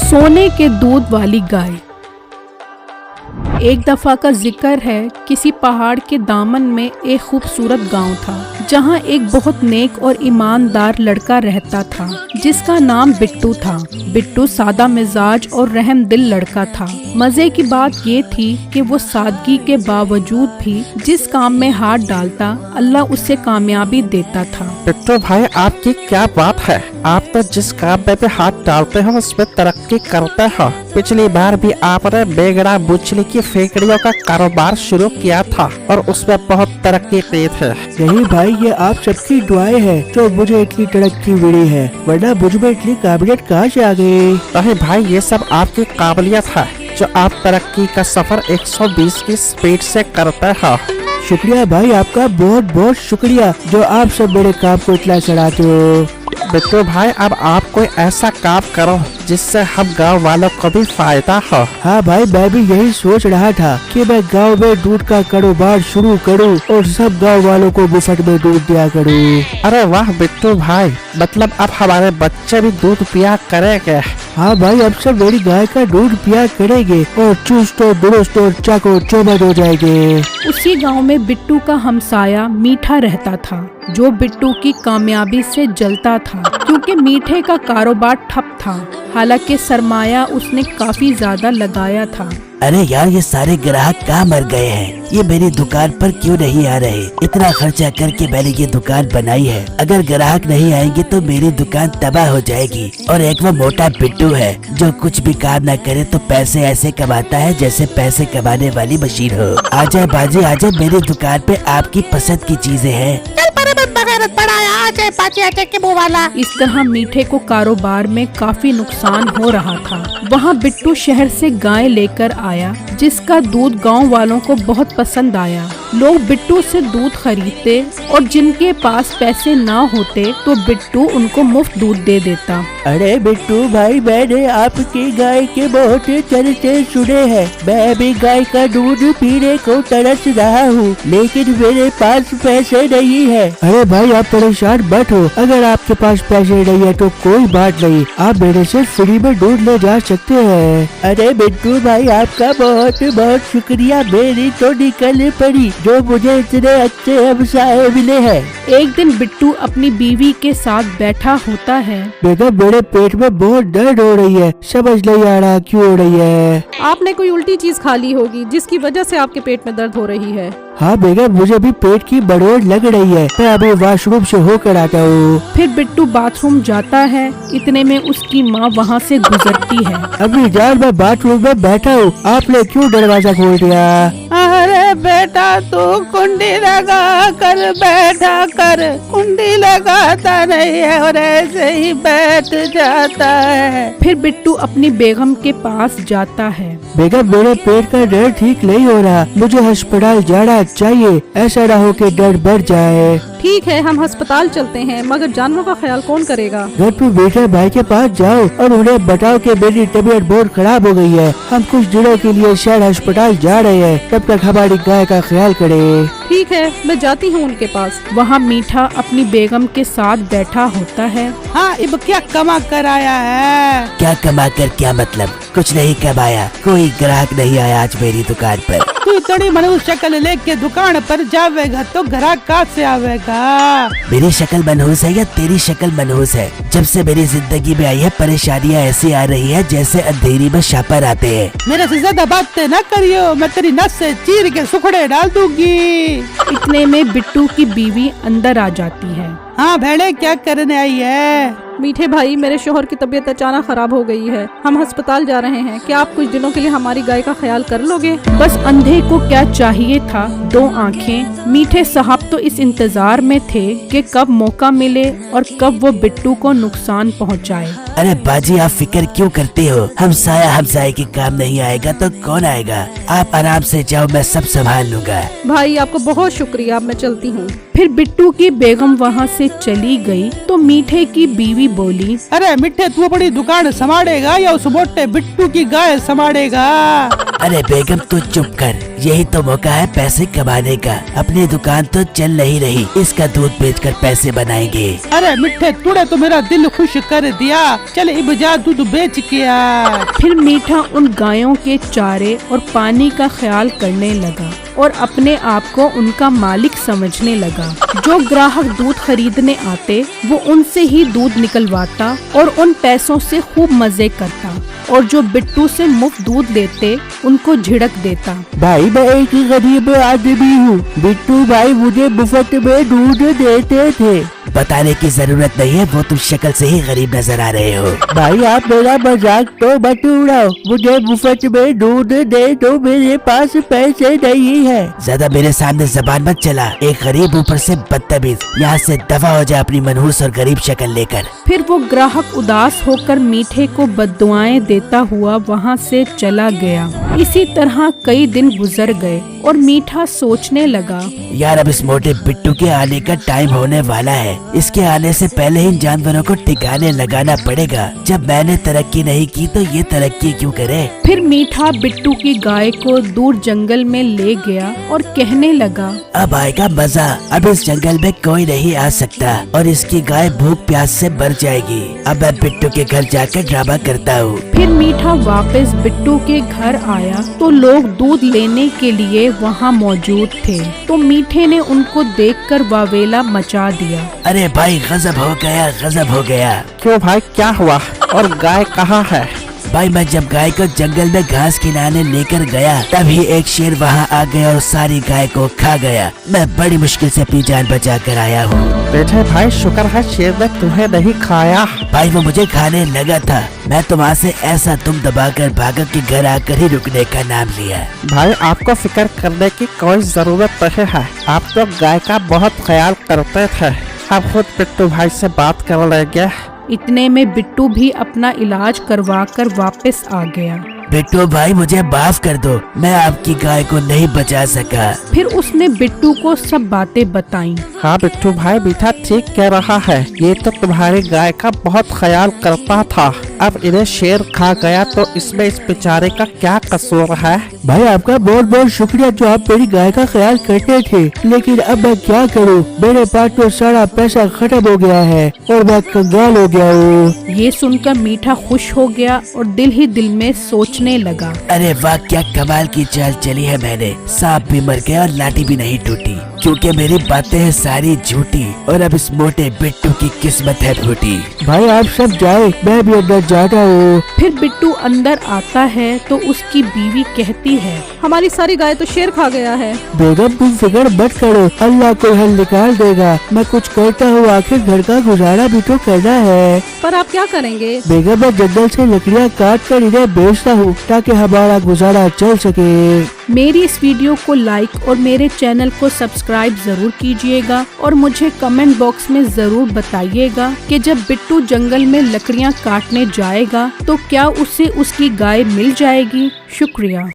सोने के दूध वाली गाय। एक दफा का जिक्र है, किसी पहाड़ के दामन में एक खूबसूरत गांव था जहां एक बहुत नेक और ईमानदार लड़का रहता था जिसका नाम बिट्टू था। बिट्टू सादा मिजाज और रहम दिल लड़का था। मजे की बात ये थी कि वो सादगी के बावजूद भी जिस काम में हाथ डालता अल्लाह उसे कामयाबी देता था। बिट्टू भाई, आपकी क्या बात है, आप तो जिस काम में भी हाथ डालते हो उसमें तरक्की करते हो। पिछली बार भी आपने बेगड़ा बुचली की फेकड़ियों का कारोबार शुरू किया था और उसमें बहुत तरक्की की थी। नहीं भाई, ये आप सबकी दुआएं हैं जो मुझे इतनी तरक्की मिली है, वरना मुझ में इतनी काबिलियत कहाँ से आ गई। नहीं भाई, ये सब आपकी काबिलियत है जो आप तरक्की का सफर 120 की स्पीड से करते हो। शुक्रिया भाई, आपका बहुत बहुत शुक्रिया जो आप सब मेरे काम को इतना सराहते हो। बिट्टू भाई, अब आप कोई ऐसा काम करो जिससे हम गांव वालों को भी फायदा हो। हाँ भाई, मैं भी यही सोच रहा था कि मैं गांव में दूध का कारोबार शुरू करूं और सब गांव वालों को मुफ्त में दूध दिया करूं। अरे वाह बिट्टू भाई, मतलब अब हमारे बच्चे भी दूध पिया करेंगे। हाँ भाई, अब सब मेरी गाय का दूध पिया करेंगे और चुस्त और दुरुस्त और चाको चौबंद हो जाएंगे। उसी गांव में बिट्टू का हमसाया मीठा रहता था जो बिट्टू की कामयाबी से जलता था क्योंकि मीठे का कारोबार ठप था। हालांकि सरमाया उसने काफी ज्यादा लगाया था। अरे यार, ये सारे ग्राहक कहाँ मर गए हैं, ये मेरी दुकान पर क्यों नहीं आ रहे। इतना खर्चा करके मैंने ये दुकान बनाई है, अगर ग्राहक नहीं आएंगे तो मेरी दुकान तबाह हो जाएगी। और एक वो मोटा बिट्टू है जो कुछ भी काम न करे तो पैसे ऐसे कमाता है जैसे पैसे कमाने वाली मशीन हो। आजा बाजी आजा, मेरी दुकान पे आपकी पसंद की चीजें हैं। इस तरह मीठे को कारोबार में काफी नुकसान हो रहा था। वहाँ बिट्टू शहर से गाय लेकर आया जिसका दूध गांव वालों को बहुत पसंद आया। लोग बिट्टू से दूध खरीदते और जिनके पास पैसे ना होते तो बिट्टू उनको मुफ्त दूध दे देता। अरे बिट्टू भाई, मैंने आपकी गाय के बहुत चर्चे सुने हैं। मैं भी गाय का दूध पीने को तरस रहा हूँ, लेकिन मेरे पास पैसे नहीं है। अरे भाई, आप परेशान मत हो, अगर आपके पास पैसे नहीं है तो कोई बात नहीं, आप मेरे से फ्री में दूध ले जा सकते हैं। अरे बिट्टू भाई, आपका बहुत बहुत शुक्रिया, मेरी तो निकल पड़ी जो मुझे इतने अच्छे हमसाए मिले हैं। एक दिन बिट्टू अपनी बीवी के साथ बैठा होता है। बेगम, मेरे पेट में बहुत दर्द हो रही है, समझ नहीं आ रहा क्यों हो रही है। आपने कोई उल्टी चीज खा ली होगी जिसकी वजह से आपके पेट में दर्द हो रही है। हाँ बेगम, मुझे भी पेट की बड़ोड़ लग रही है, मैं अभी वॉशरूम से होकर आता हूँ। फिर बिट्टू बाथरूम जाता है, इतने में उसकी माँ वहाँ से गुजरती है। अभी जान, मैं बाथरूम में बैठा हूँ, आपने क्यों दरवाजा खोल दिया। अरे बेटा, तू कुंडी लगा कर बैठा कर, कुंडी लगाता नहीं है और ऐसे ही बैठ जाता है। फिर बिट्टू अपनी बेगम के पास जाता है। बेगम, मेरे पेट का दर्द ठीक नहीं हो रहा, मुझे अस्पताल जाना चाहिए, ऐसा ना हो कि दर्द बढ़ जाए। ठीक है, हम अस्पताल चलते हैं, मगर जानवरों का ख्याल कौन करेगा। घर पे बेटे भाई के पास जाओ और उन्हें बताओ कि मेरी तबीयत बहुत खराब हो गई है, हम कुछ दिनों के लिए शहर अस्पताल जा रहे हैं, तब तक हमारी गाय का ख्याल करे। ठीक है, मैं जाती हूँ उनके पास। वहाँ मीठा अपनी बेगम के साथ बैठा होता है। हाँ, अब क्या कमा कर आया है। क्या कमा कर क्या मतलब, कुछ नहीं कमाया, कोई ग्राहक नहीं आया आज मेरी दुकान पर। तू इतनी मनहूस शक्ल लेके दुकान पर जावेगा तो ग्राहक कहाँ से आवेगा। मेरी शक्ल मनहूस है या तेरी शक्ल मनहूस है। जब से मेरी जिंदगी में आई है परेशानियाँ ऐसी आ रही है जैसे अंधेरी में शापर आते हैं। मेरे से ज्यादा बातें न करियो, मैं तेरी नस से चीर के सुखड़े डाल दूंगी। इतने में बिट्टू की बीवी अंदर आ जाती है। हाँ भेड़े, क्या करने आई है। मीठे भाई, मेरे शोहर की तबीयत अचानक खराब हो गई है, हम अस्पताल जा रहे हैं, क्या आप कुछ दिनों के लिए हमारी गाय का ख्याल कर लोगे। बस अंधे को क्या चाहिए था, दो आंखें। मीठे साहब तो इस इंतजार में थे कि कब मौका मिले और कब वो बिट्टू को नुकसान पहुंचाए। अरे बाजी, आप फिक्र क्यों करते हो, हमसाए के काम नहीं आएगा तो कौन आएगा। आप आराम से जाओ, मैं सब संभाल लूंगा। भाई आपको बहुत शुक्रिया, अब मैं चलती हूँ। फिर बिट्टू की बेगम वहाँ से चली गई तो मीठे की बीवी बोली, अरे मिठे, तू अपनी दुकान संभालेगा या उस मोटे बिट्टू की गाय संभालेगा। अरे बेगम, तू चुप कर, यही तो मौका है पैसे कमाने का। अपनी दुकान तो चल नहीं रही, इसका दूध बेचकर पैसे बनाएंगे। अरे मिठे, तूने तो मेरा दिल खुश कर दिया। चल इब जा दूध बेच के आ। फिर मीठा उन गायों के चारे और पानी का ख्याल करने लगा और अपने आप को उनका मालिक समझने लगा। जो ग्राहक दूध खरीदने आते वो उनसे ही दूध निकलवाता और उन पैसों से खूब मजे करता, और जो बिट्टू से मुफ्त दूध लेते उनको झिड़क देता। भाई मैं एक गरीब आदमी हूँ, बिट्टू भाई मुझे मुफ्त में दूध देते थे। बताने की जरूरत नहीं है, वो तुम शक्ल से ही गरीब नजर आ रहे हो। भाई आप मेरा मजाक तो मत उड़ाओ, मुझे मुफ्त में दूध दे दो, मेरे पास पैसे नहीं है। ज्यादा मेरे सामने जबान मत चला, एक गरीब ऊपर से बदतमीज। यहाँ से दफा हो जा अपनी मनहूस और गरीब शक्ल लेकर। फिर वो ग्राहक उदास होकर मीठे को बद्दुआएं देता हुआ वहाँ से चला गया। इसी तरह कई दिन गुजर गए और मीठा सोचने लगा, यार अब इस मोटे बिट्टू के आने का टाइम होने वाला है। इसके आने से पहले इन जानवरों को ठिकाने लगाना पड़ेगा। जब मैंने तरक्की नहीं की तो ये तरक्की क्यों करे। फिर मीठा बिट्टू की गाय को दूर जंगल में ले गया और कहने लगा, अब आएगा मजा। अब इस जंगल में कोई नहीं आ सकता और इसकी गाय भूख प्यास से मर जाएगी। अब मैं बिट्टू के घर जाकर ड्रामा करता हूँ। फिर मीठा वापस बिट्टू के घर आया तो लोग दूध लेने के लिए वहाँ मौजूद थे। तो मीठे ने उनको देखकर वावेला मचा दिया। अरे भाई गजब हो गया, गजब हो गया। क्यों भाई, क्या हुआ? और गाय कहाँ है? भाई मैं जब गाय को जंगल में घास खिलाने लेकर गया तभी एक शेर वहाँ आ गया और सारी गाय को खा गया। मैं बड़ी मुश्किल से अपनी जान बचा कर आया हूँ। बेटे भाई, शुक्र है शेर ने तुम्हें नहीं खाया। भाई वो मुझे खाने लगा था, मैं तो वहाँ से ऐसा तुम दबाकर भागा कि घर आकर ही रुकने का नाम लिया। भाई आपको फिक्र करने की कोई जरूरत नहीं है, आप तो गाय का बहुत ख्याल करते थे। आप खुद बिट्टू भाई से बात कर लेंगे। इतने में बिट्टू भी अपना इलाज करवाकर वापस आ गया। बिट्टू भाई मुझे माफ कर दो, मैं आपकी गाय को नहीं बचा सका। फिर उसने बिट्टू को सब बातें बताईं। हाँ बिट्टू भाई, मीठा ठीक कह रहा है, ये तो तुम्हारी गाय का बहुत ख्याल करता था। अब इन्हें शेर खा गया तो इसमें इस बेचारे का क्या कसूर है? भाई आपका बहुत बहुत शुक्रिया जो आप मेरी गाय का ख्याल करते थे, लेकिन अब मैं क्या करूं? मेरे पास तो सारा पैसा खत्म हो गया है और मैं कंगाल हो गया हूँ। ये सुनकर मीठा खुश हो गया और दिल ही दिल में सोचने लगा, अरे वाह, क्या कमाल की चाल चली है मैंने। सांप भी मर गया और लाठी भी नहीं टूटी, क्योंकि मेरी बातें हैं सारी झूठी और अब इस मोटे बिट्टू की किस्मत है फूटी। भाई आप सब जाए, मैं भी अंदर जाता हूँ। फिर बिट्टू अंदर आता है तो उसकी बीवी कहती है, हमारी सारी गाय तो शेर खा गया है। बेगम तुम फिक्र मत करो, अल्लाह कोई हल निकाल देगा। मैं कुछ करता हूँ, आखिर घर का गुजारा भी तो करना है। पर आप क्या करेंगे? बेगम मैं जंगल से लकड़ियाँ काट कर इन्हें बेचता हूँ ताकि हमारा गुजारा चल सके। मेरी इस वीडियो को लाइक और मेरे चैनल को सब्सक्राइब जरूर कीजिएगा और मुझे कमेंट बॉक्स में जरूर बताइएगा कि जब बिट्टू जंगल में लकड़ियाँ काटने जाएगा तो क्या उसे उसकी गाय मिल जाएगी। शुक्रिया।